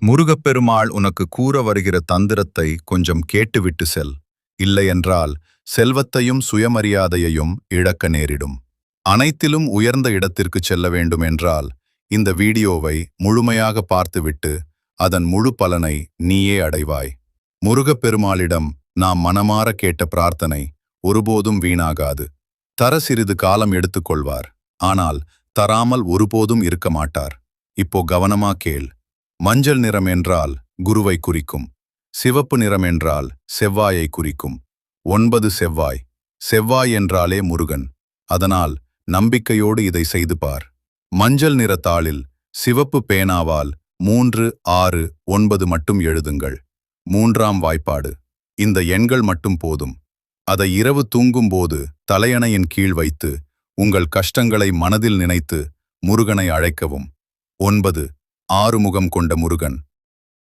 முருகப்பெருமாள் உனக்கு கூற வருகிற தந்திரத்தை கொஞ்சம் கேட்டுவிட்டு செல். இல்லையென்றால் செல்வத்தையும் சுயமரியாதையையும் இழக்க நேரிடும். அனைத்திலும் உயர்ந்த இடத்திற்குச் செல்ல வேண்டும் என்றால் இந்த வீடியோவை முழுமையாக பார்த்துவிட்டு அதன் முழு பலனை நீயே அடைவாய். முருகப்பெருமாளிடம் நாம் மனமாற கேட்ட பிரார்த்தனை ஒருபோதும் வீணாகாது. தர சிறிது காலம் எடுத்துக்கொள்வார், ஆனால் தராமல் ஒருபோதும் இருக்க மாட்டார். இப்போ கவனமா கேள். மஞ்சள் நிறம் என்றால் குருவை குறிக்கும். சிவப்பு நிறம் என்றால் செவ்வாயை குறிக்கும். 9 செவ்வாய். செவ்வாய் என்றாலே முருகன். அதனால் நம்பிக்கையோடு இதை செய்து பார். மஞ்சள் நிற தாளில் சிவப்பு பேனாவால் 3, 6, 9 மட்டும் எழுதுங்கள். 3ஆம் வாய்ப்பாடு. இந்த எண்கள் மட்டும் போதும். அதை இரவு தூங்கும்போது தலையணையின் கீழ் வைத்து உங்கள் கஷ்டங்களை மனதில் நினைத்து முருகனை அழைக்கவும். 9 ஆறுமுகம் கொண்ட முருகன்.